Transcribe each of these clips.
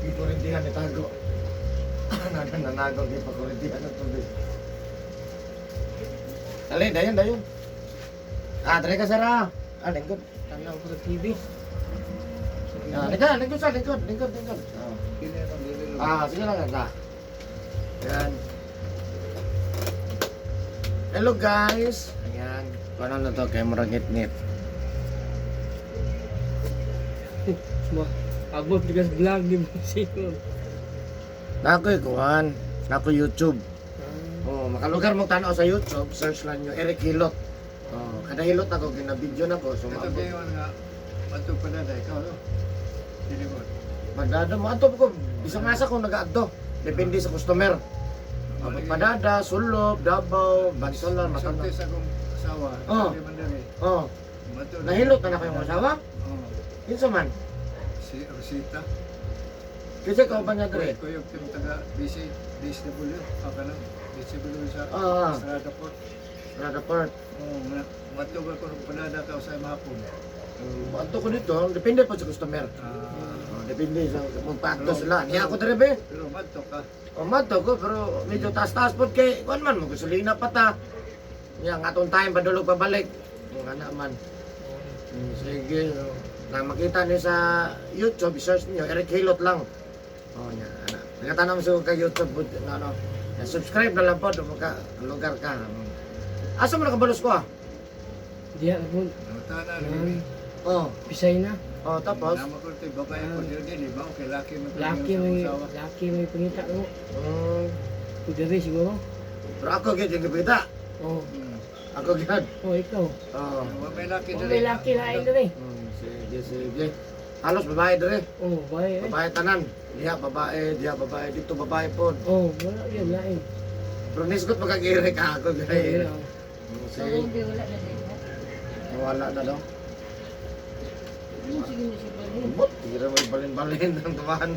Ikurintihan ni Tago. Nanagaw di pakurintihan ng tubig. Dali, dayon. Try ka Sara. Lingkod. Tanaw ko sa TV. Lingkod sa, lingkod. Sige lang ka. Yan. Hello guys. Ayan. Paano na to? Camera ngit-ngit. Abot bigas vlog ni Sino. Nako ikuan. Nako YouTube. Oh, makalugar mo tanaw sa YouTube, search lang nyo Eric Hilot. Oh, kada hilot ako gina-video nako so Ito kayo nga matug pa na ikaw no. Dili mo. Madada mo ato ko bisang asa ko nag-adto. Depende sa customer. Abot padada, Sulop, Davao, Bansalan, Matanda. Sorte sa akong asawa. Oh. Di man dali. Oh, Matug. nahilot na kayong asawa? Oh. Kinsa man? Si Rosita. Kasi ka ba niya dire? Ko yung tim taga BC DSW. Aka lang. DSW sa Ah, Estrada Port. Rada Part. Oh, matug ako ng panada ka sa mahapon. Adto ko dito, depende pa sa customer. Oh, depende sa magpaakto sila. Niya ako dire be. Pero matug ka. O mato ko pero medyo taas-taas po kay kuan man mo gasolina pa ta. Nya nga atong time padulog pabalik. Yung ana man. Sige. Na makita niyo sa YouTube, search niyo Eric Hilot lang. Oh nya ana. Nagatanong sa kay YouTube ano. Subscribe na lang po do ka lugar ka. Asa mo nakabalos ko ah? Diya abot. Tana ni. Oh. Pisay na. Oh tapos. Nama ko tay babae ko dili ba okay laki man. Laki may pangita ko. Kudiri siguro. Pero ako gid yung gibita. Oh. Ako gid. Ikaw. Oh. May laki Oh, may laki lain dire. Sige. Halos babae dire. Oh, bay. Babae tanan. Diha babae, dito babae po. Oh, wala yan lain. Pero nisgot magkagiri ka ako gaya. So, Sige, hindi wala na din. wala na daw. Sige na siya ba rin? Bot, tira mo balin-balin ng tumahan.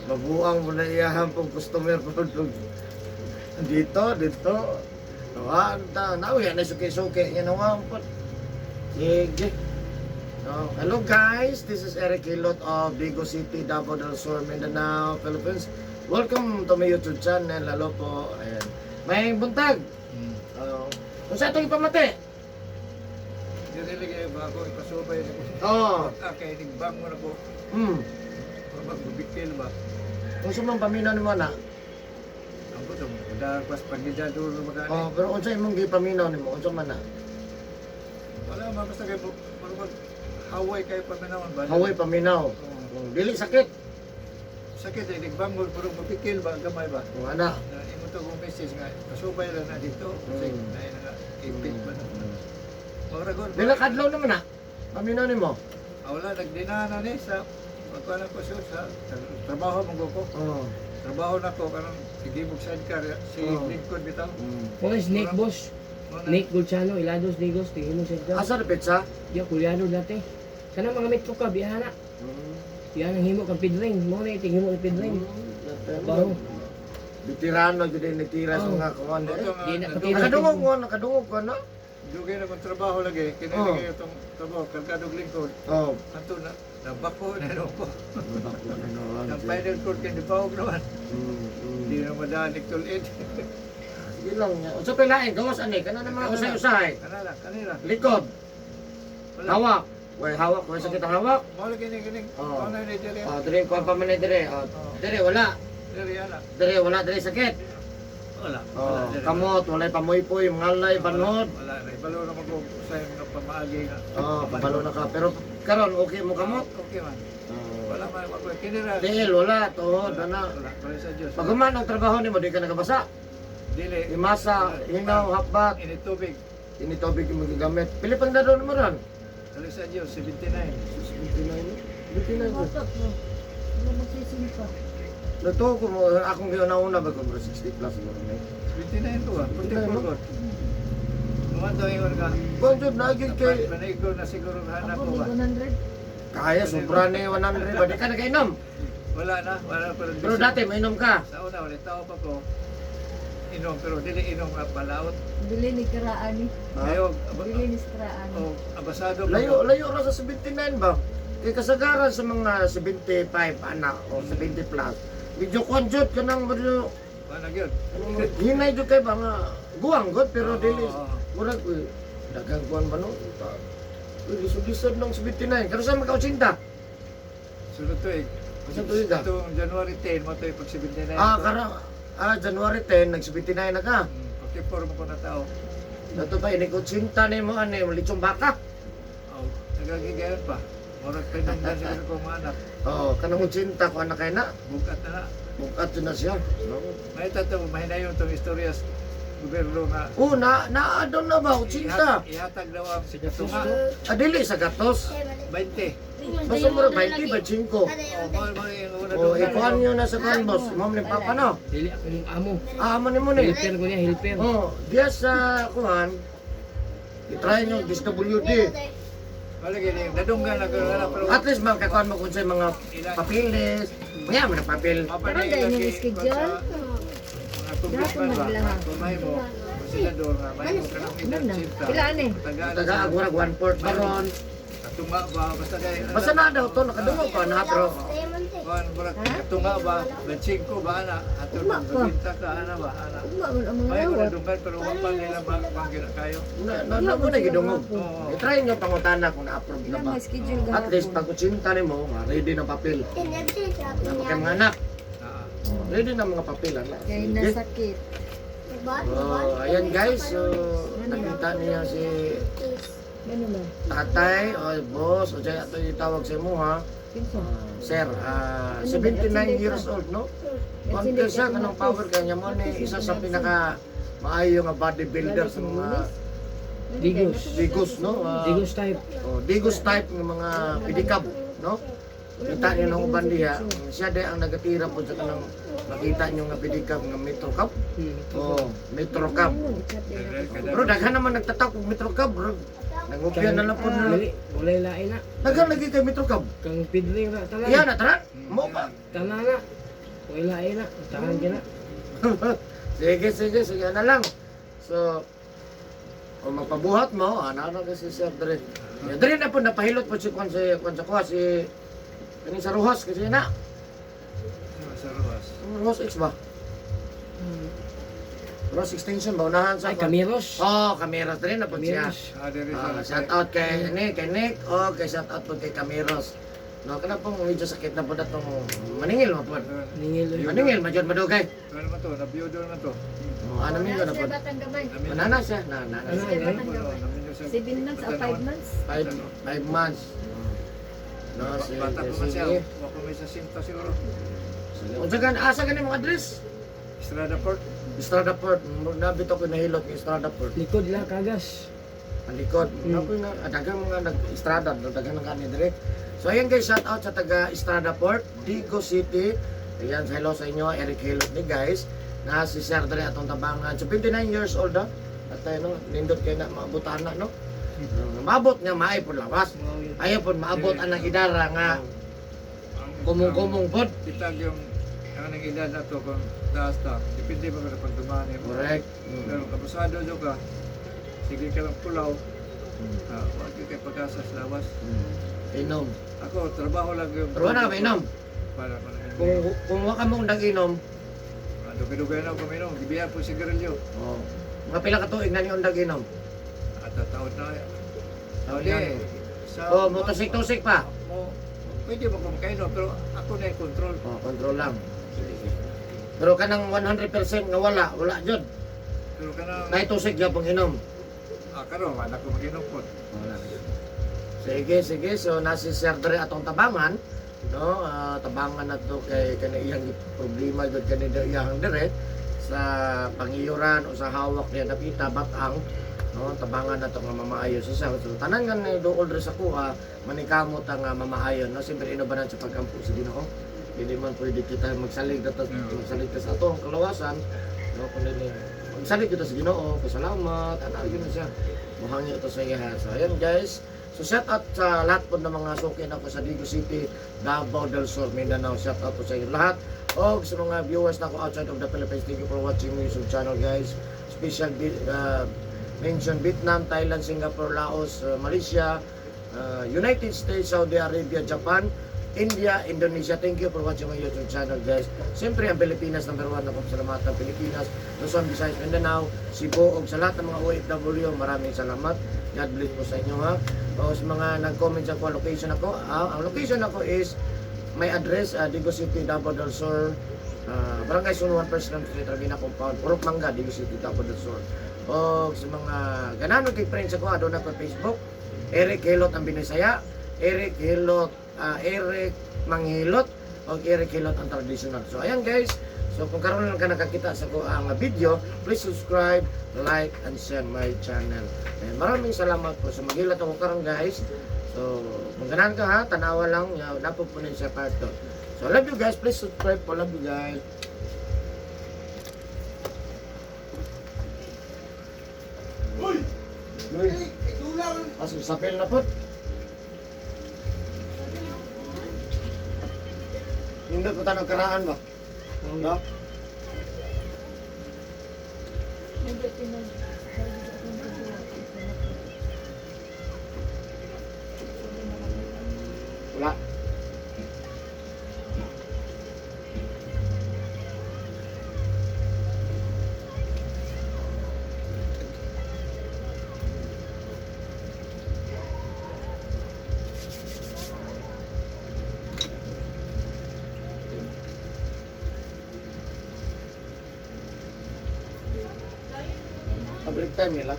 Mabuang mo na iyahan pong customer po. Dito. Tuhan, nawi yan na suki-suki. Yan ang po. Sige. Hello guys, this is Eric Hilot of Vigo City, Davao del Sur, Mindanao, Philippines. Welcome to my YouTube channel. Lalo po, ayan. May buntag. Kung sa itong ipamati. Dili kay ba ako ipasubay ko. Oo. Okay, tigbang mo na ko. Magbibikil ba? Kung sa mga paminaw ni mo na. Ako to, dar pas pagida dulo magani. Oh, pero kung sa imong gipaminaw ni mo, kung sa man na. Wala man basta kay mag haway kay paminawan ba? Haway paminaw. Dili sakit. Sakit eh, tigbang mo pero magbikil ba gamay ba? Kung ana. Imo to kung message nga pasubay lang na dito. Kasi na ipit ba na. Maragon. Dila kadlaw naman na. Paminaw ni mo. Wala nagdinana ni sa pagkuan ko sa trabaho mo ko. Oo. Trabaho na ko kanang sigibog sidecar si Lincoln bitaw. Oh, Snake Boss. Nick Gulciano, Ilados, Digos, tingin mo siya dyan. Asa na pizza? Yo, kulyano dati. Kanang mga mitko ka, biyahana. Yan ang himo kang pidring. Mo na tingin mo ng pidring. Baro. Veterano jud ni tira sa mga kuan. Di na Nakadungog ko no? Dugay na kong trabaho lagi, kinilagay itong trabaho, kargadog lingkod. Oh. Ato na, nabako na no ko. Ang final court kay dipawag naman. Hindi na madanig tulid. Sige lang niya. Unsa pa lain gawas ani kana na mga usay-usay. Kanila. Likod. Hawak. Way hawak, way sakit ang hawak. Mawala gining. Oh. Ano ni diri? Oh, dire ko pa man dire. Oh, dire wala. Diri ana. Dire wala dire sakit. Wala. Oh, kamot, walay pamoy-poy, mangalay, banhod. Wala na. Ibalo na mag sa mga pamaagi nga. Oh, pabalo na ka. Pero karon okay mo kamot? Okay man. Oh. Wala man ako. Kinira. Dihil wala tuhod ana. Wala. Para sa Diyos. Pagkuman ang trabaho nimo di ka nagabasa. Dili. Imasa, hinaw, hapbat, Ini tubig. ini tubig yung magigamit. Pilipan na doon naman ron. Para sa Diyos, 79. 59 ko. Matot mo. Ano magsising pa? Nato ko mo, akong ginauna ba ko 60 plus mo na. 29 to ah. Punti ko ko. Naman daw yung ka. Konjud na agad kay Panigo na siguro hanap Ako ko ba? may 100. kaya sobra ni 100 ba di ka nagainom. Wala na. Wala pa rin. Pero dati mainom ka. Sa una, ulit tao pa ko. Inom, pero dili inom nga palaot. Bili ni Karaan ni. Ngayon, Bili ni Karaan. abasado pa Layo ko. layo ra sa 79 ba? Kay kasagaran sa mga 75 anak o 70 plus. Medyo konjot ka nang medyo Ano yun? hinay jud kay ba nga guwang god pero dili Oo. murag dagang kuan ba no? Lisod-lisod ng 79. Kano sa magka-80? Sunod to eh. Sa tuig ka? Itong January 10, mo to yung pag-79. January 10 nag-79 na ka. Okay, for mo ko na tao. Dato pa ini 80 ni mo ani litsong baka. Oh, nagagigayon pa. Murag pinagdan siguro ko mga anak. Oh, kanang 80 ko anak kay na. Bukat na na. Bukat yun na siya. No? May tato, mahinayon itong istorya sa gobyerno nga. Naadon na ba 80? Ihatag daw ang sigatunga. Adili sa gatos. 20. Basta mo 20 ba 5? Oh, mo yung una Oh, doon. ikuan nyo na sa kan boss. Mom ni papa no. Dili akong amo. Amo ni mo ni. Helper ko niya, helper. Oh, diya sa kuan. I-try nyo DSWD. Wala gini, nadunggan na gano'n na pero At least magkakuan mo kung sa mga papilis. Maya mo na papel. mapanay Parang lagi yung schedule. mga congressman ba, kumay mo, senador nga, may mo ka ng Ano? edad Ilaan eh. Taga agurag 1/4 baron. Katunga ba, basta kay, Basta na daw to nakadungog pa na pero Kuan, murag katunga ba, bensinko ba, ana, ato Uma nang pa. bibinta ka, ana ba, ana. Ugma man ang mga May mo lawat. nadunggan, pero wapang nila magpanggira kayo. na mo na gidungog. Oo. I-try nyo pangutana kung na-approve na Ilang ba. may schedule At least gahapon. pag kutsinta ni mo, ready na papel. Na kay mga anak. Ah, Ready na mga papel anak. Kaya Sige. nasakit. Oh, ayan guys, so nakita niya si Ano man? tatay o boss o dyan ito itawag sa mo ha. Pinso. Sir, 79 years old no? Konti siya kanang power kanya mo ni isa sa pinaka maayo nga bodybuilder sa mga Digos. digos no? Digos type. Digos type ng mga pedicab no? Kita niyo ng uban diha, siya di ang nagatira po sa kanang makita niyo nga pedicab nga Metro Cup. Oh, Metro Cup. Pero daghan naman nagtatak og Metro Cup bro. Nangupya na lang po na. Dili, walay lain na. Daghan lagi kay Metro Cup. Kang pidring na tanan. Iya na tara. Mo ba? Tanan na. Walay lain na. Tahan ka na. Sige na lang. So, kung magpabuhat mo, ana kasi Sir Dre. Dre na po napahilot po si Kwan sa kuha si kani sa Ruhas kasi na. sa ruwas. Ruhas X ba? Ruhas extension ba unahan sa Ay, Kamiros. Oh, Camiros Dre na po siya. Kamiros. Diri sa Shout out kay Nick, o kay shout out po kay Camiros. No, kana pong medyo sakit na po datong maningil mo po. Ningil. Maningil, madyan madugay. Ano man to, nabiyodol man to. Ano min na po? Manana siya, na. Ano yan? 7 months o 5 months? 5 months. No, sige, Bata pa man siya, sige. wako may sa sinta siguro. Unsa gan asa ganin mga address? Estrada Port. Estrada Port, nabito ko nahilot ng Estrada Port. Likod lang kagas. Ang likod. Ako na dagang mga nag-Estrada, dagang ng kani dire. So ayan guys, shout out sa taga Estrada Port, Digo City. Ayan, hello sa inyo, Eric Hilot ni guys. Na si Sir Dre atong tabangan. So 29 years old At no, nindot kay na maabutan na no. Maabot nga maay pud lawas. Ayaw pud maabot ang idara nga kumong-kumong pod. Kitag yung ang nang edad na to kung taas ta. Depende ba sa pagdumaan mo. Correct. Pero kabusado jo ka. Sige ka lang pulaw. Wag kay pag-asa sa lawas. Inom. Ako trabaho lang yung Pero wala ka inom. para Kung wa ka mong nag-inom, dugay-dugay na ako minom. Gibiya po sigarilyo. oh, mga pila ka tuig na niyo nag-inom. At taon na. Taon Hindi. na. Sa Oh, motusik-tusik pa. Pwede mo kumakaino pero ako na yung control. Oh, control lang. Pero kanang 100% nga wala jud. Pero kanang Naitusik gyud pang inom. karon wala ko maginom po. Sige. So nasi Sir Dre atong tabangan, no? Tabangan na to kay kaniyang problema jud kanila iyang dire sa pangiyuran o sa hawak niya napita batang, no? Tabangan na to nga mamaayo siya. So tanan nga ni duol dre sa kuha, manikamot ang mamaayon, no? Siyempre inubanan sa pagkampo sa Ginoo. Hindi man pwede kita magsalig dito, magsalig ta sa atong kalawasan, no? Kundi magsalig kita sa Ginoo, pasalamat, ana gyud siya. Muhangyo to sa iya. So ayan guys. So shout out sa lahat po ng mga suki na ko sa Digo City, Davao del Sur, Mindanao. Shout out po sa inyo lahat. O sa mga viewers na ko outside of the Philippines, thank you for watching my YouTube channel guys. Special mention Vietnam, Thailand, Singapore, Laos, Malaysia, United States, Saudi Arabia, Japan, India, Indonesia. Thank you for watching my YouTube channel, guys. Siyempre, ang Pilipinas, number 1 na pasalamatan. Pilipinas, Luzon, Visayas, Mindanao, Cebu, ug sa lahat ng mga OFW, maraming salamat. God bless po sa inyo, ha. O sa mga nag-comment sa location ako, ang location ako is, may address, Digo City, Davao del Sur, Barangay Sunuan, First Street, Ravina Compound, Purok Mangga, Digo City, Davao del Sur. O sa mga ganano kay friends ako, doon ako Facebook, Eric Hilot ang Binisaya, Eric Hilot, Eric Manghilot, o Eric Hilot ang traditional. So ayan guys, so kung karon lang ka nakakita sa ko ang video, please subscribe, like, and share my channel. And maraming salamat po sa maghilat ako karon guys. So kung ganahan ka ha, tanawa lang, napupunin sa part to. So love you guys, please subscribe po, love you guys. Uy! Asal sapil na po. Hindi ko tanong karaan ba? No? Hindi pinag... Wala. Public time nila.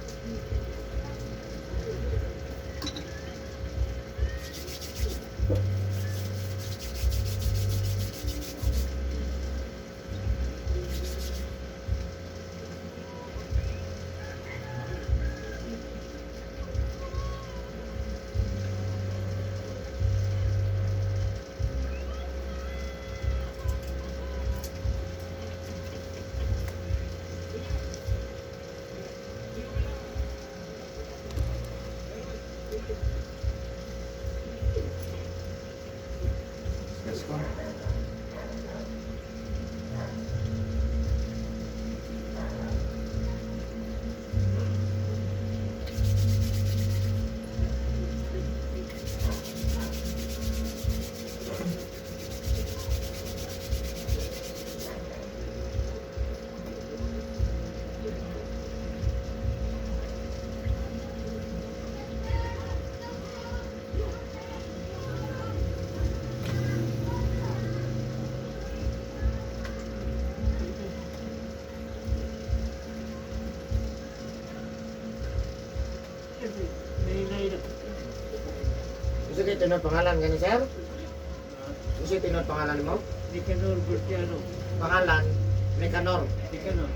Let's go. Gusto kayo tinod pangalan gani sir? Gusto tinod pangalan mo? Nicanor Burtiano. Pangalan, Nicanor. Nicanor.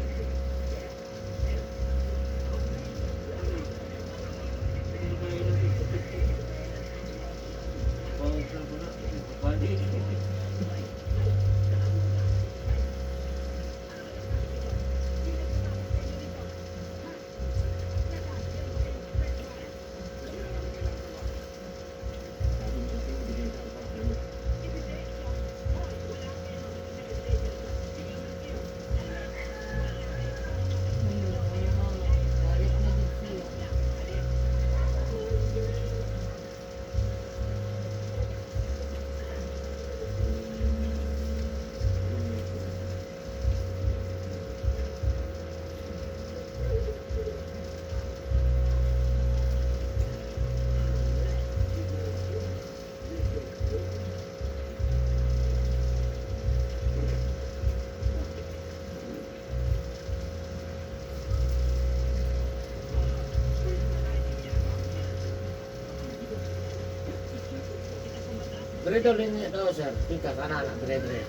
Dito linya daw sir, tika kanan, dire.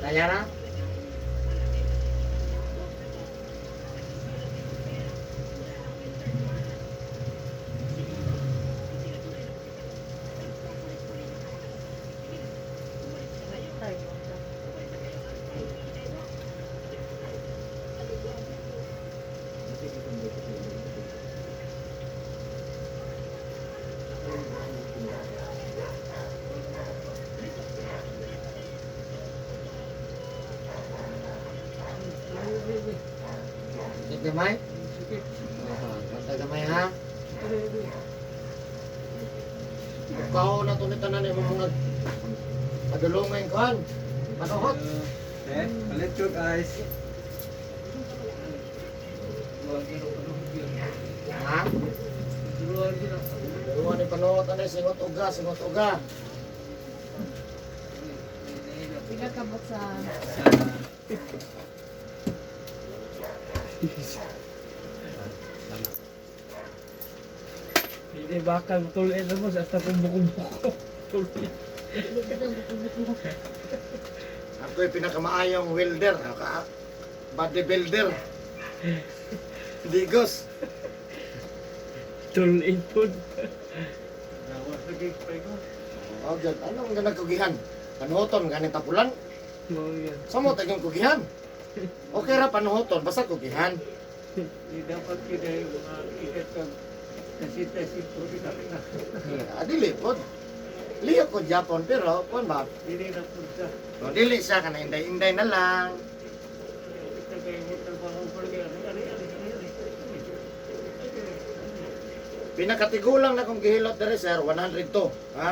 Kaya na? Gamay? Kanta gamay ha? ato ni tanan ni mga padulongay kan. Panuhot. Palit yun guys. Ha? Duluan ni panuhot ani singot uga, singot uga. Pinakabot sa Hindi bakal tuloy na mo sa kubo-kubo. Tuloy. Ako yung pinakamaayong welder, bodybuilder. Digos. Tuloy po. Oh, God. Anong nga nagkugihan? Panuhoton, ganit tapulan? Mo yan. Samo tayong kugihan. Okay ra panuhoton, basta kugihan. Hindi dapat kita yung mga ikat kag kasita-sito di kami na. Dili po. Liyo ko Japon, pero kung ba? Hindi na po sa No, dili siya ka na inday-inday na lang. kita kayo mo trabaho pa rin. Pinakatigulang na kong gihilot dere sir, 102. Ha?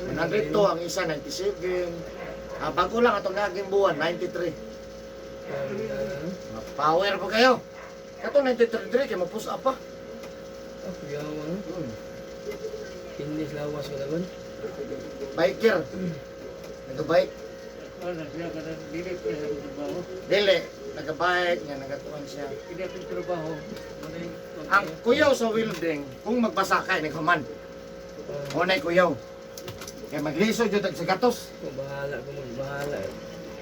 102 ang isa, 97. Bago lang atong naging buwan, 93. Power po kayo. Kato 93 dire kay mapus up pa. Oh, yawa no. Finish lawas ko naman. Biker. Nagabike. Ano siya ka na dili pa sa trabaho. Dili, nagabike niya, nagatuan siya. Hindi ako trabaho. Ang kuyaw sa welding, kung magbasakay, naghuman. Unay kuyaw. Kaya magliso jud sa gatos. Oh, bahala ko mo, bahala.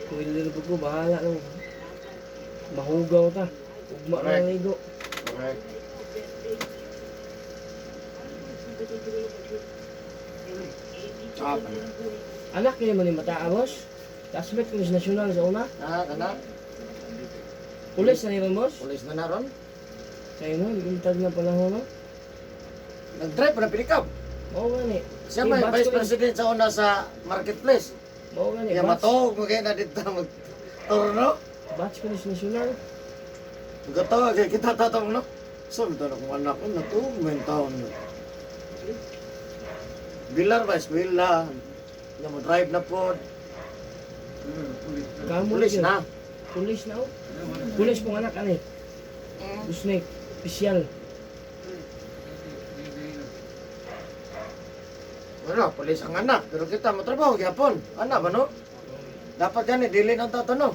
Kuwili ko, bahala ko. Mahugaw ta. Ugma ka Correct. ng ligo. Correct. Anak niya mo ni Mataa, boss. Kasbet ko sa nasyonal sa una. Kana, Pulis na niya, boss. pulis na naron. Kayo no, lintad na panahon no. Nag-drive pa ng pinikap. Oo nga ni. Siya may Batch vice ko yun. president sa una sa marketplace. Oo nga ni. Kaya matawag mo kayo na dito mag-turno. Batch ko ni sa nasyonal. Magkatawag kaya kita tatawag no. Sabi ito na kung anak ko na to, may taon na. Bilar ba, eskwela. Nga mo drive na po. Kamu Pulis yun. na. Pulis na oh. Pulis pong anak ani. Busnek. Opisyal. Wala, pulis ang anak. Pero kita mo trabaho gyapon. Anak ba no? Dapat yan dili ng tato no.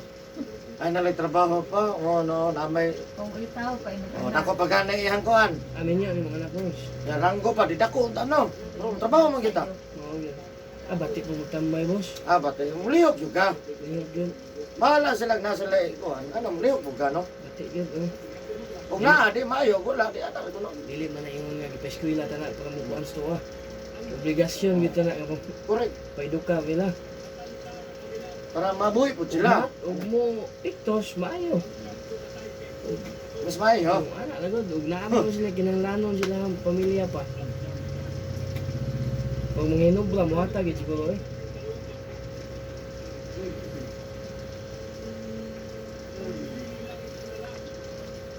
Ay nalay trabaho pa. O no, namay. kung itaw pa O nako pagana iyang kuan. Amin niya ang mga anak mo. Ya ranggo pa didako unta no. No, trabaho man kita. Oo yan. Ah, batik mo magtambay, boss. Batay muliyok juga. Lihok yun. Bahala sila nasa lay kuan. Ano muliyok buga no. Batik yun, oh. Kung naa di maayo wala di anak ko no. Dili man na yung nga ipeskwila ta na para mo kuan sto ah. Obligasyon gito na ako. Correct. Paiduka bila. Para mabuhi po sila. Ug mo iktos maayo. Mas maayo. Ug ana lagod ug naa mo sila kinahanglanon sila ang pamilya pa. Pag mga hinubra mo hatag gid siguro eh.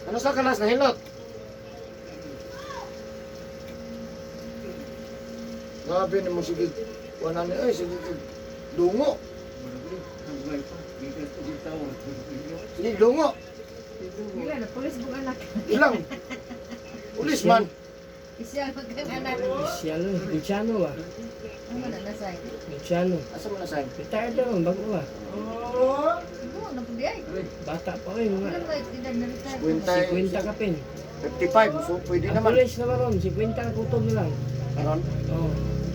Ano sa kalas na hilot? Grabe ni mo sige. Wala ni ay sige dungo. Sige dungo. Wala na, pulis buong anak. Ilang? Pulis man. Isya magkang anak. Opisyal eh. Luciano ba? Ang wala na sa'yo. Luciano. Asa mo na sign? Retired naman, bago ba? Oo, napundi ay. Bata pa kayo Wala mga. mo edad na rin Kwintay. 50 ka pin. 55, so pwede Ang naman. pulis naman ron, 50 ka kutob na lang. Karon, Oo.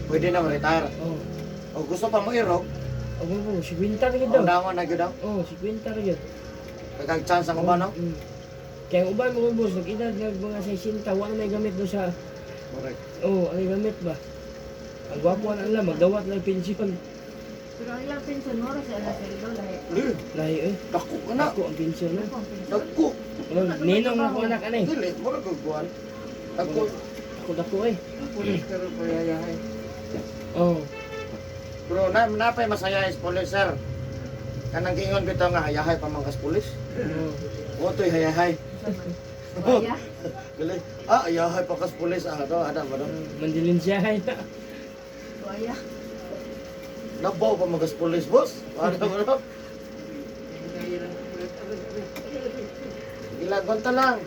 pwede naman retire. Oo. O gusto pa mo irog, Ako po, 50 ka gid o daw. dangon na gyud daw. Oo, 50 ka gid. Kag chance ang uban no? Mm. Kaya ang uban mga boss, nag-edad ng mga 60, wala may gamit doon sa... Correct. Oo, ano yung gamit ba? Ang gwapo na lang, magdawat lang pensyon. Pero ang ilang pension mo rin sa anak sa ilo lahi. Lahi eh. Dako ka na. Ako ang pensyon na. Ako ang pension. Dako. Ano, ninong ako anak anay. Dili, mura ko buwan. Dako. Ako dako eh. Pulis ka rin payayahay. Oo. Bro, napay masaya is police sir. Kanang giingon bitaw nga hayahay pa man kas pulis. Oo. Otoy hayahay. Kaya, Gali. Hayahay pa kas pulis ano, ada ba no? Mandilin siya ay na. aya. Nabaw pa magas pulis, boss. Ano mo? Ilang konta lang.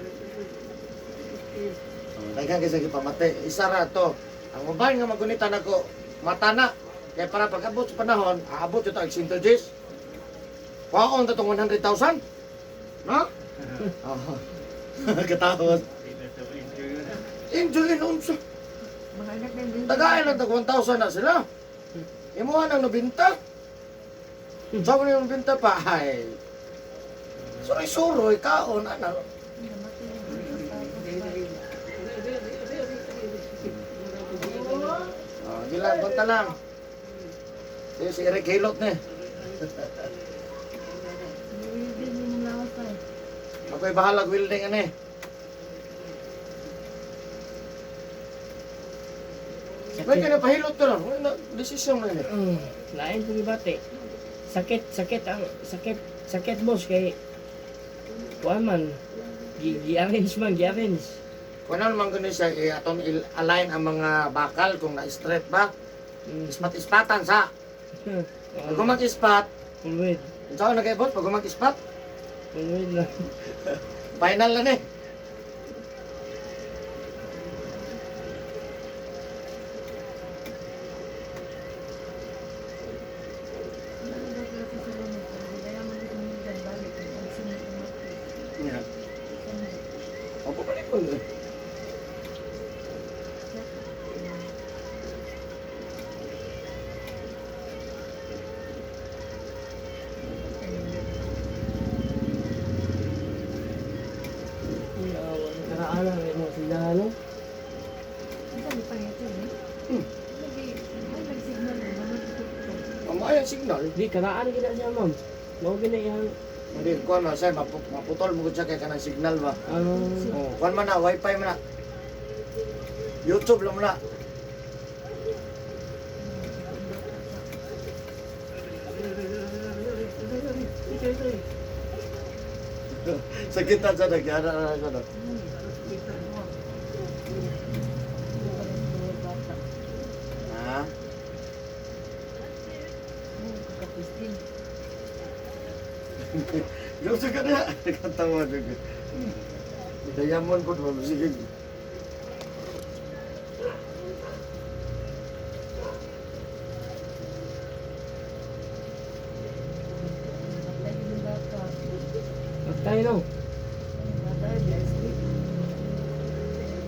Daghang kasi pamate. Isa ra to. Ang uban nga magunitan ako matana. Kaya para pag-abot sa panahon, aabot ito ang sintoges. Waon na itong 100,000. No? Oo. Katapos. Enjoy in unsa. Mga anak na din. Tagay lang tag 1,000 na sila. Imuha nang nabinta. Sabi niyo nabinta pa. Ay. Suroy-suroy, kaon, ano. Oh, bilang konta lang. Si Eric Hilot na eh. Hindi mo lawas tayo. Ako'y bahalag welding ano eh. Pwede ka na pahilot ka lang. Wala, desisyon mo yun eh. Lain po gibate. Sakit boss kay kuan man gi-arrange man, gi-arrange. Kung ano naman ganun siya, atong align ang mga bakal kung na-straight ba. Ispat-ispatan sa. Pag mag-ispat, Ulwid. saan na kayo boss? Pag mag-ispat, Ulwid lang. final na eh. Yeah. Opo pa rin po. Karaan lang mo sila ano. Ang maayang signal. Di karaan gina siya ma'am. Mao gina yang Hindi ko ano, say maputol mo siya kay kanang signal ba. Oh, kuan man na, wifi man na. YouTube lang mo na. Sakitan sa nagyara na ako no. Ha? Gusto ka na. Katawa na. Dayamon ko doon. Sige. Patay no.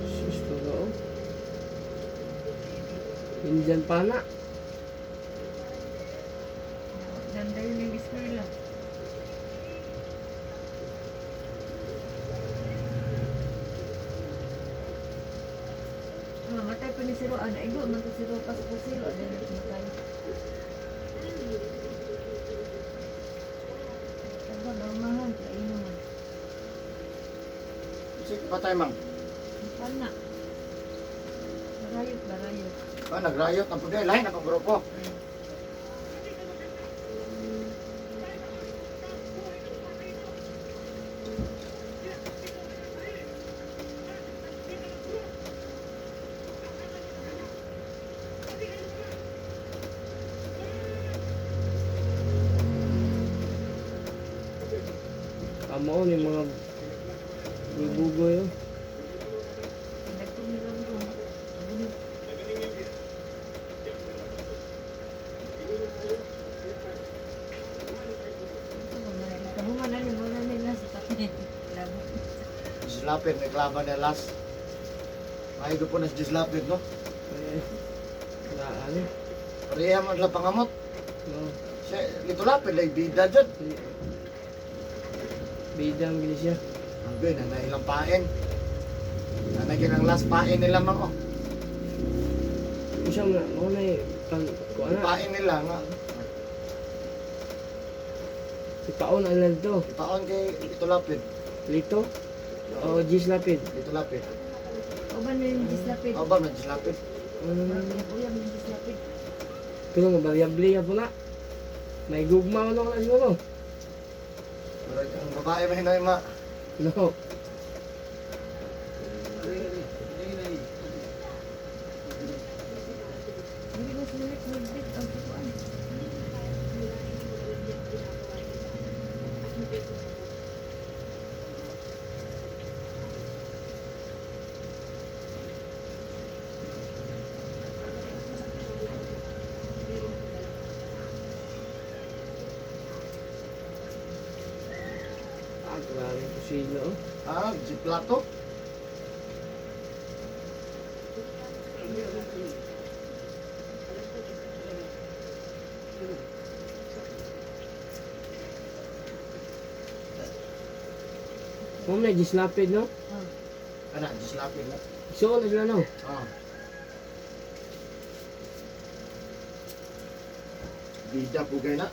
Sus to go. Indian pana. Ganda yun yung eskwela. Matay pa ni Siro. Ano, igo, man to Siro. Pas po Siro. Ano yung matay? Aba, normahan. Kaino man. Sige, patay mang. Pana. Barayot, barayot. Ah, nagrayot ang pagay. Lain ang grupo. Amo ni mga bugoy oh. Nagtumilang ko. Kamu mana ni mana ni lah sepatnya. Lagu. Gislapin, reklama na last. May po na si Gislapin, no? Karaan. Pareha man lang pangamot. No. Siya, ito lapin, like bida dyan. Bidang gini siya. Ang gawin, na ilang pain. Nanagin ang last pain nila mga, oh. Siya mo na kan kuan na. Pain nila, nga. Si Paon ang naldo. Paon kay ito lapin. Lito. O Gis Lapid. Ito lapin. O ba na yung dislapid? O ba, Gislapin? Uyab yung dislapid. Pero nga variable ya po na. May gugma mo na siguro. Pero ang babae ba hinay ma? No. Hindi ko minutes magbit ang tukuan. Ah, grabe po sila oh. Ah, si plato. Ma'am na, gislapid no? Kana, dislapin na. So, na sila no? Ah. Bida po kayo na.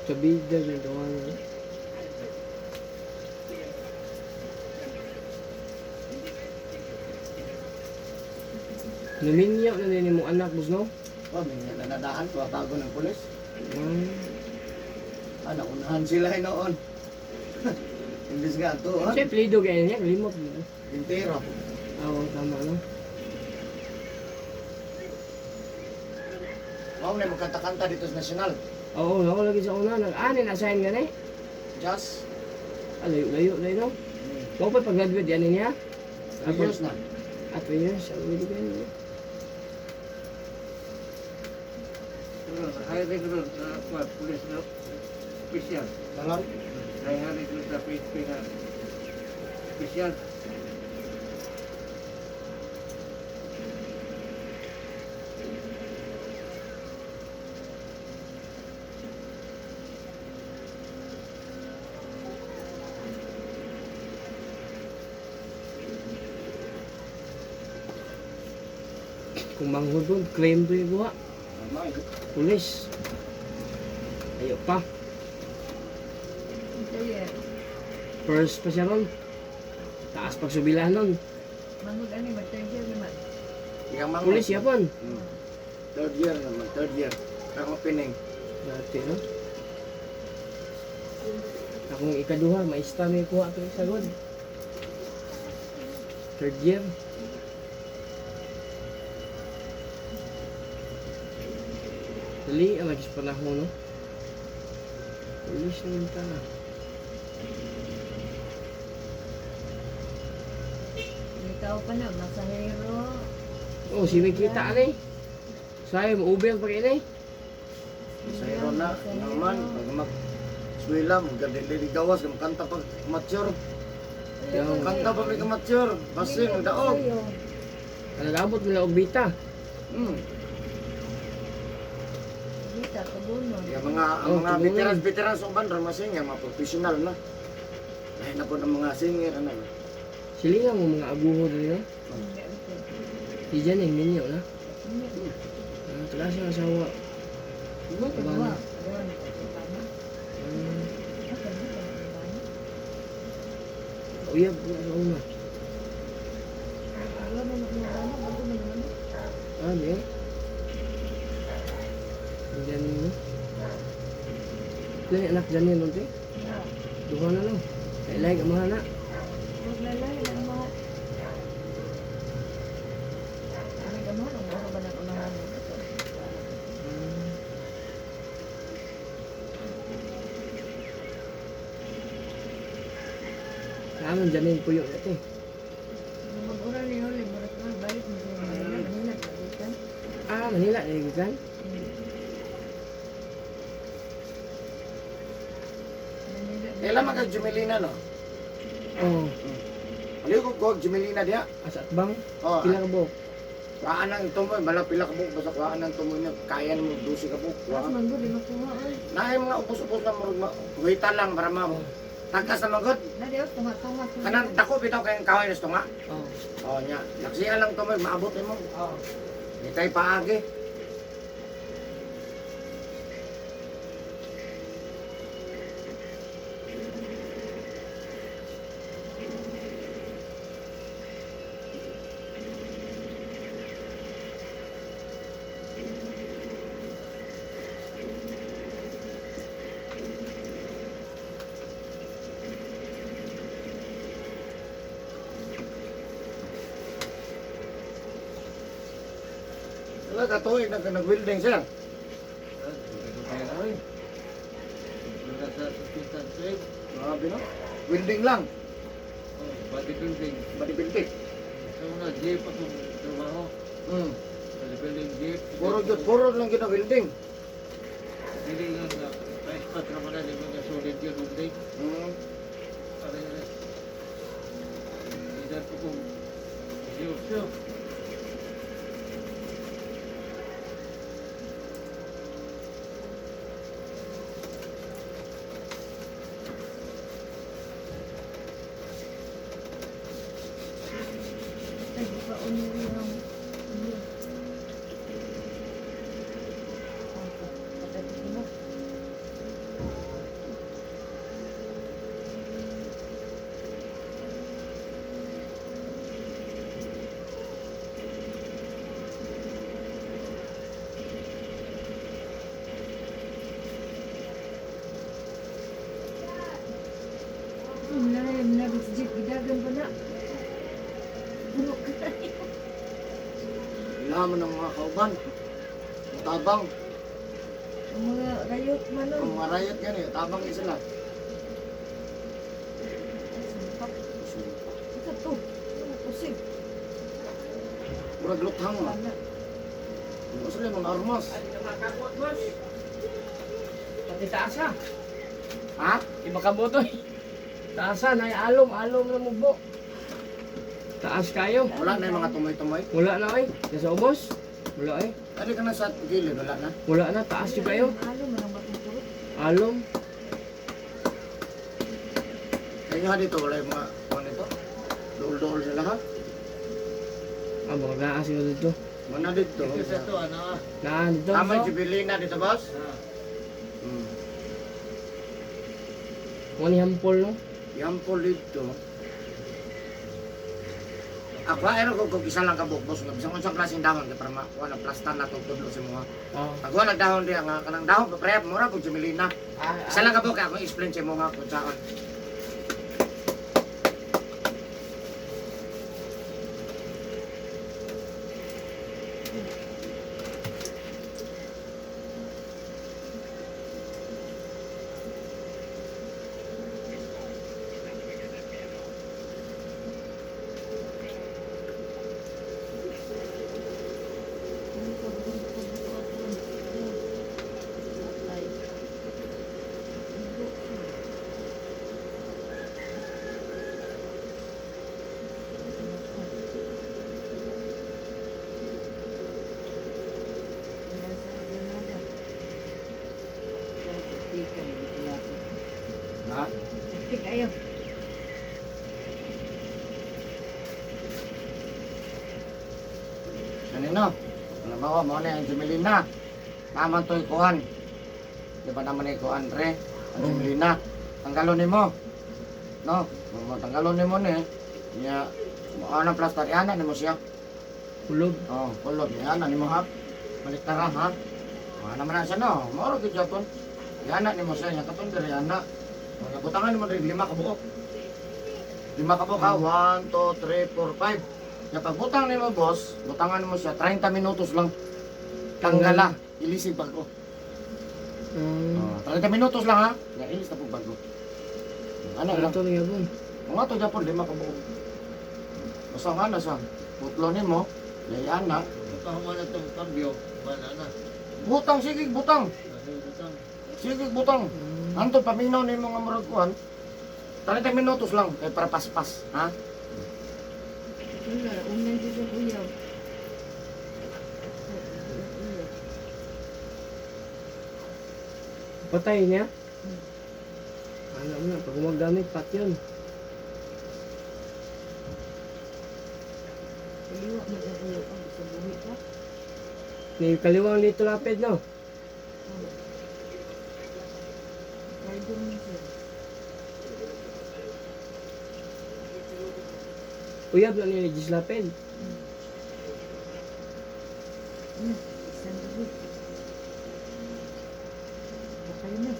Sa bida, yung tawanan no? Naminyaw na nini mong anak, boss no? Oh, may nanadaan ko bago ng pulis. Ah, Unahan sila noon. Imbis nga ito, ha? siya plido kaya niya, limot. Intero. Oo, tama no? Mao na magkanta-kanta dito sa nasyonal. Oo, ako lagi sa una, nag-anin, assign ka na eh. Just Ah, layo, no? Kung pa pag-graduate, yan niya? 3 years na. At 3 years, already ka yun. Nakahiring ron sa pulis na opisyal. Talon? Nakahiring ron sa PHP na opisyal. Kung manghod doon, claim to yung buha. Tama, ito. Pulis. Ayo pa. Ito yan. First pa siya ron. Taas pagsubilan nun. Mangod ani mag-tension naman. Yang mga Pulis yapon. Third year naman, third year. Kang opening. Dati no. Akong ikaduha, maista may kuha ko sa god. Third year. Dali, ang lagis panahon no. Pulis na yung tanga. Ikaw pa na, masahero. Oh, si may kita ni. Saya mo ubel pa kayo ni. Sa iro na, naman, pag mag-swila, magdadili gawas, kanta pag mature. Kanta pa may mature. Basi, magdaog. Nagabot nila og bita. Kita, kabunon. Yung mga ang Oh, mga tumulong. veterans sa uban ron masing mga professional na. Lain na po ng mga singer ano. Silingan mo mga aguho din no. Si Jan yung minyo na. Ah, klase ng asawa. Kabuha. Uyab na sa una. Ah, di. Jan no. Lagi anak Jan yun nun, te. Duha na lang. Kailay ka mahana. Maglalay ng mga... Ano ka mo? Ang mga ba ng unahan mo? Kaamon Jan yung puyo na, te. Nung mag-uran ni Holly, marat na, balik mo sa Manila. Manila, kabitan. Ah, Manila, niligitan. Manila. Kailan magag Jumelina no? Oh, Aliw ko gog Jumelina diha. asa bang? Oh, Pila ka buhok? waan nang tumoy, bala pila ka buok basta waan nang tumoy na kaya mo 12 ka buok. Mas Wa. manggod, di makuha. Ay, Naay mga upos-upos na murag wita lang para ma tagkas na magod. nadios, tunga-tunga. Kanang dako bitaw kay kahoy na tunga. Oh. Oh nya, naksiya lang tumoy maabot mo. Oh. Di kay paagi. Wala ka tuig na ka nag-welding, sir. Ay. Wala sa suspitan trade. Grabe no? Welding lang. Bodybuilding. Bodybuilding. Sa una, jeep akong trabaho. Hmm. Bodybuilding jeep. Puro lang gina welding. Dili nga na. Naispat naman na, di ba nga solid yun welding. Hmm. Parang Idan ko kung siyo. Ay, buka unyo yung... Unyo. Pagdating mo. Nabis jeep, gidagan pa na. Bulok ka. Ilaman ng mga kauban. Tabang. Ang mga rayot man Ang nun. mga riot yan eh. Tabang sila. Sumpak. Ito to. Ano pusig? Murag luthang mo. Wala. Gusto nila mga armas. Ay, namakabot, boss. Pati taasa. Ha? Iba ka botoy. Taasa, na alom na mugbo. Taas kayo. Wala na yung mga tumoy-tumoy. Wala na ay. Nasa ubos. Wala ay. Kali ka na sa gilid. Wala na. Wala na. Taas yung kayo. Alo man ang matutulog. Alom. Sa inyo ha dito. Wala yung mga ano nito. Dool-dool sila ha. Ah, mga gaas yun dito. Mana dito. Ito sa to, ano Dito. Tama yung So, Jubilina dito, boss? ah. Hmm. wani hampol no. Yampol dito. Ako aero ko kung isa lang ka bukbos nga bisang unsang klaseng dahon kay para makuha na plastan na tudlo sa mga. Oh. Ako nagdahon diya nga kanang dahon pre mura pag Jubilina. Isa lang ka buk ako explain sa mga kung saan. Ha? Tik ayo. Kanino? Alam mo na yung Jubilina. Naman to'y kuhan. Di ba naman yung kuhan, re? Ang Jubilina. Tanggalon ni mo. No? Tanggalon ni mo ni. Niya, ano plaster, iana ni mo siya. Kulog. Oh, kulog, iana ni mo ha. Balik tara ha. Ano naman na siya no? Mauro ka Japon. Iana ni mo siya. Yung katong dari anak. Butangan mo rin 5 ka buok. 5 ka buok ha. 1, 2, 3, 4, 5. Yung pagbutang ni mo boss, butangan mo siya 30 minutos lang. Tanggala, ilisig bago. 30 minutos lang ha. Ilis na po bago. Ano lang? Ito lang yun. Kung nga to Japon, 5 ka buok. Basta nga na siya. Putlo ni mo, layana. Kahuman na itong kambyo, banana. Butang, sige, butang. Ano yung Sige, butang. Anto, paminaw ni mga murag kuhan. 30 minutos lang, kay para paspas, ha? Wala, unang dito uyaw. Patay niya. Alam mo na, pag gumagamit, pat yun. Kaliwa man ang uyaw. Ang sa buhi ka. May kaliwang dito lapid, no? Rider mo siya. Uyab na niligis lapid. Isang gabi. Bakay na.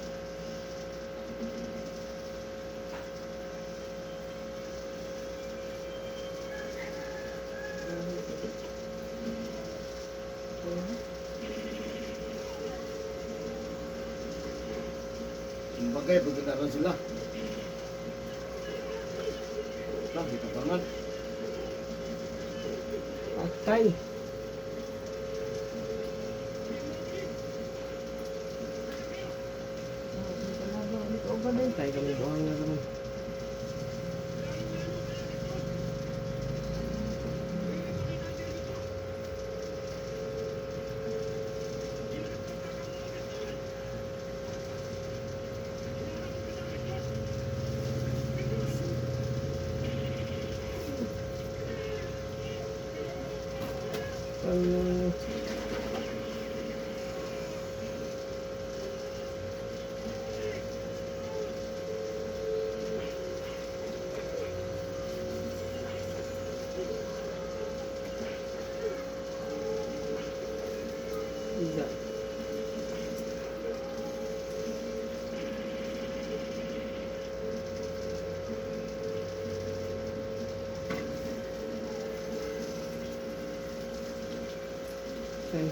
Okay, pupunta rin sila. Lah, kita banget. Patay. Patay kami doang na naman. Ano? Tidak. Okay.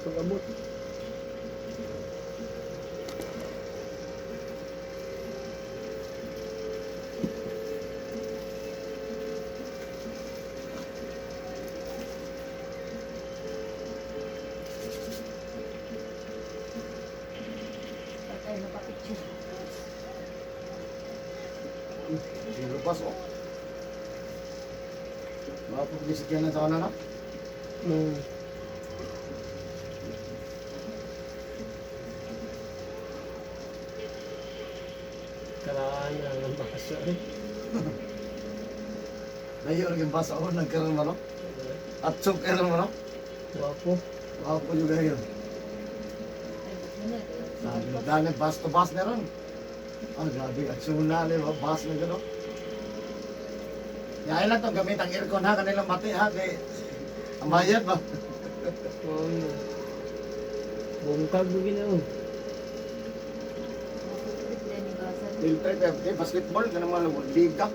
Pag-abot. Patay na pa-picture. Di lupas, oh. Makapagisik yan ng taon na, no? Hmm. Kalaan na ng basa eh. Layo yung basa ko, nagkaroon mo, no? At chok karoon mo, no? Wapo. Ako juga yun. Dahil bus to bus na rin. Ang grabe, aksyon na rin, bus na gano'n. Yain lang to, gamit ang aircon ha, kanilang mati ha, kay ang bayad ba? Oh, yun. Bungkag mo ginaw. Filter, kay basketball, ka naman, liga.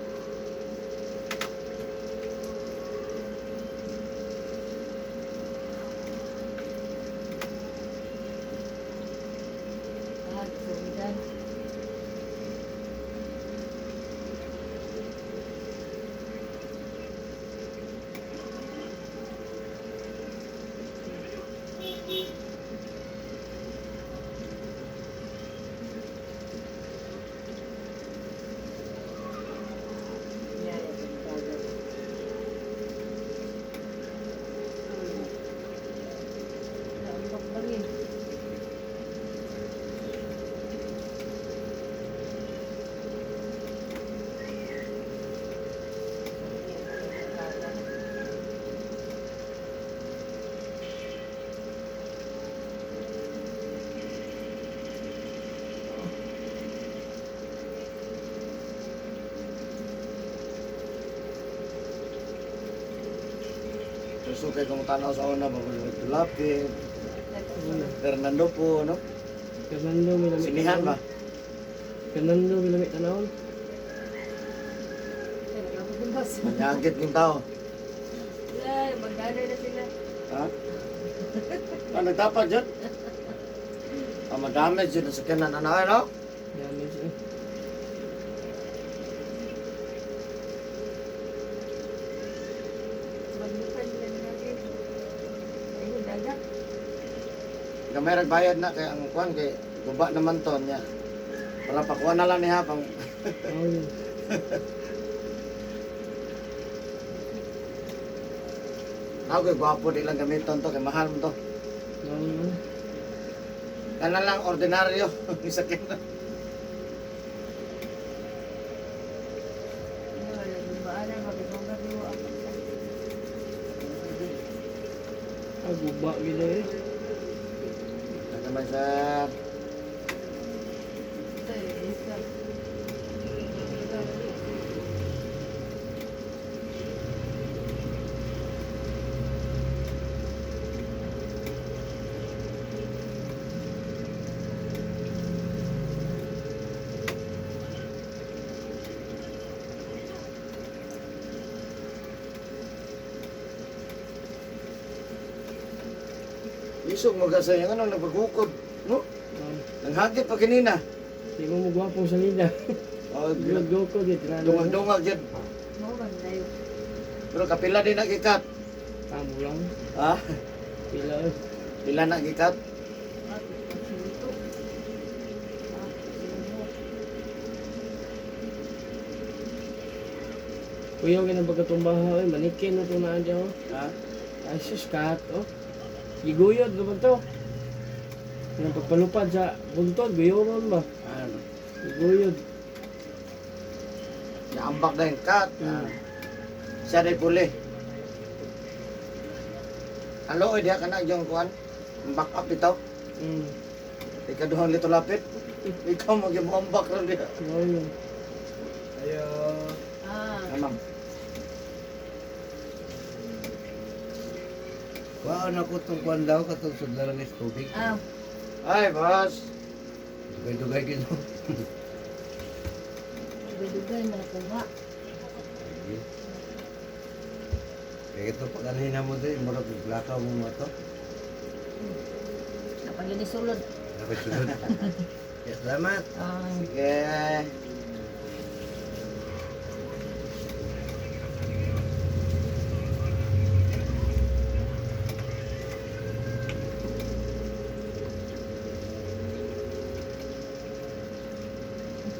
So kay kung tanaw sa una, Lapid, Fernando po, no? Fernando, may lamit Sinihan ba? Fernando, may lamit tanawon. Manyagit ng tao. Magdala na sila. Ha? Ah, nagtapag dyan? Madamage yun sa kanan, ano, ano? Damage eh. Magbukan yan natin. Ayun, dagat. Gamay bayad na kay ang kuan kay guba naman to niya. Para pakuha na lang niya pang Oh, yun. ako kay gwapo di lang gamiton to kay mahal mo to. Oh, yun. Kana lang ordinaryo ni sakit na. Ano, wala yung baanan, magigong gagawa ako. Ah, guba gila eh. Ano naman sir? Ito eh, ito. Isog mo sa yung ano nagpagukod, no? Oh, Nanghagit pa kanina. di mo mo gwapong salida. Oh, Go ko dito na. dungag-dungag yun. Mo ba tayo? Pero kapila din nagikat. Tamo lang. Ha? Pila eh. Pila nagikat. At pasilito. At pasilito. Kuya, huwag na pagkatumbaha eh. Manikin na ito na dyan oh. Ha? Ay, sus, kat oh. Giguyod naman to. Nang pagpalupad sa buntod, guyoron ba? Ano? Giguyod. Naambak na yung kat. Hmm. Siya rin puli. Alo, diya ka na yung kuan. Back up ito. Mm. Ikaduhang lito lapit. Ikaw mag-iambak lang diya. Oh, yun. Ayo. Ah, Ma'am. Kuhaan ako itong kuhaan daw, katong sudlaran is tubig. ah, Ay, boss. Dugay-dugay gino. dugay-dugay na nakuha. Kaya ito pa kanina mo din, murag lakaw mo mo ito. Napagin sulod. Dapat sunod. Yes, salamat. Ah, Sige.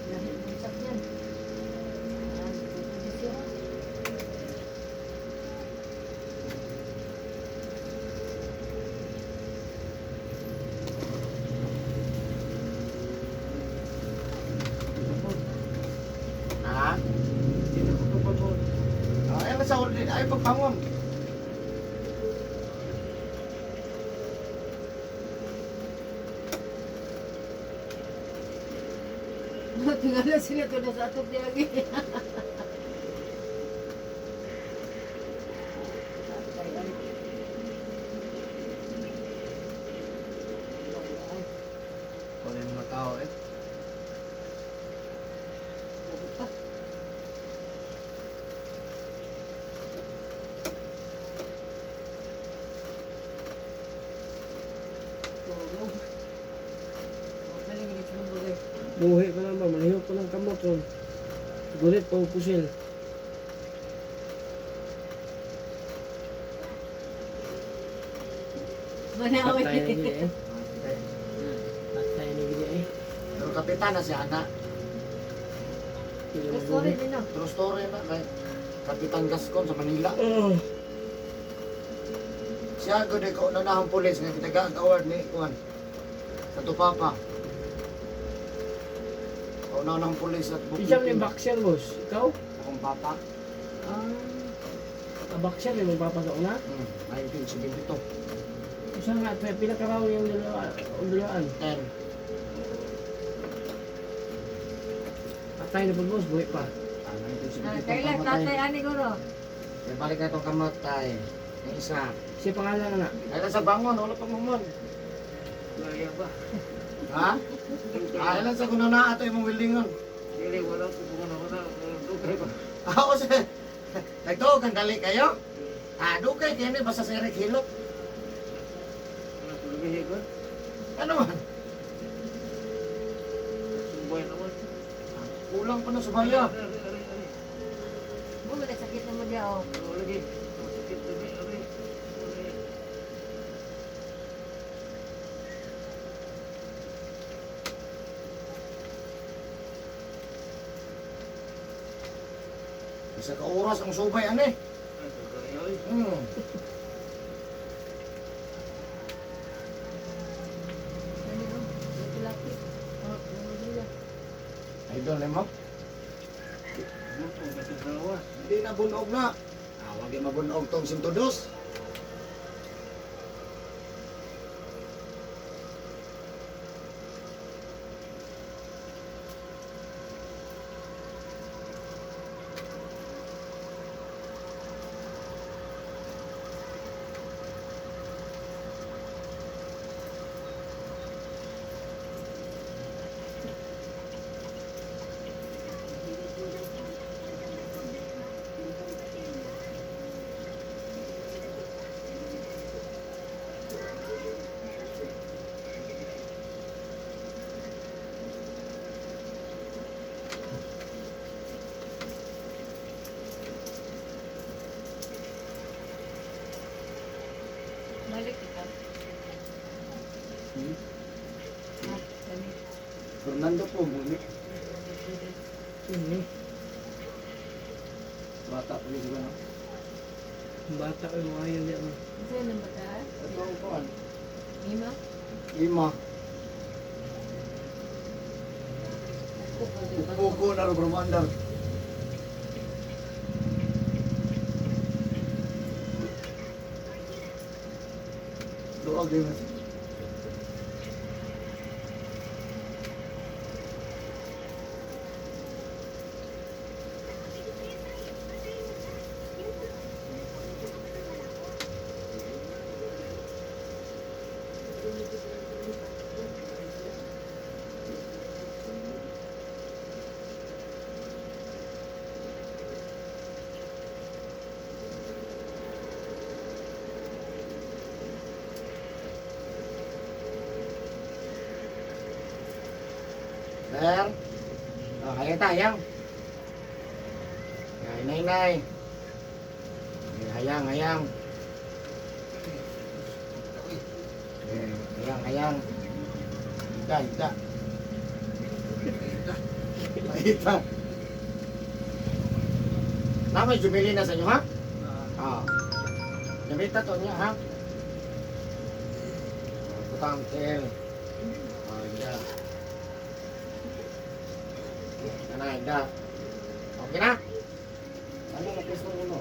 dahil busak yan. Ah, posisyon. Ha? Dito ko kapag Ay, sa uli. Ay, pagpangon. Tingala sila to na sa atog di lagi. Kung yung mga tao eh. Buhi pa naman, malihok pa ng kamot ron. Gulit pa ang pusil. Manawin. Patay na gila eh. Patay na gila eh. Pero kapitan na si Ana. Hindi mo Sorry buhi. din no. True story na kay Kapitan Gascon sa Manila. Oh. Siya ko di ko nanahang pulis nga kitag-award ni Juan. Sa Tupapa. Kauna-unang pulis at Isang yung boxer boss. Ikaw? Akong papa. Boxer yung magpapasa una. 1972. Isang nga, pinakaraw yung dalawaan. 10. Patay na po boss, buhi pa. 1972 Kailan pamatay. tatay ani guro? Kaya balik na itong kamatay. Yung isa. Siya pangalan na. Ay lang sa bangon, wala pa mamon. Laya ba? Ha? Ay lang sa kuno na ato imong wilingon. Dili, wala ko kung ano na. Dugay ba? Ako sa nagtuog ang gali kayo? Dugay kaya ni basta sa Eric Hilot. Wala ko lagi ba? Ano man? lang pa na sa baya. Mo wala sakit na mo dia oh. Lagi. Sakit lagi. Ari. Isa ka oras ang subay, ane. Hmm. Ano no? Laki-laki. Oh, ano dia? Idol, mo? Hindi na bunog na. Huwag yung mabunog tong sintudos. Balik kita. Ah, dali. Fernando po, muli. Ini, Bata po yung ano. bata ko yung ayaw niya. Saan ang bata? Ito ang kuhan. Lima? 5. Puko na rin bromandar. Doag din. Sir. Oh, kaya tayang. Nay, nay. Hayang, hayang. Hayang, hayang. Ika, ika. Ika. Namay jumili na sa inyo, ha? Ah. Namita to niya, ha? Putang tel. Ah, yeah. Ada. Okay na? Ano na pwesto mo no?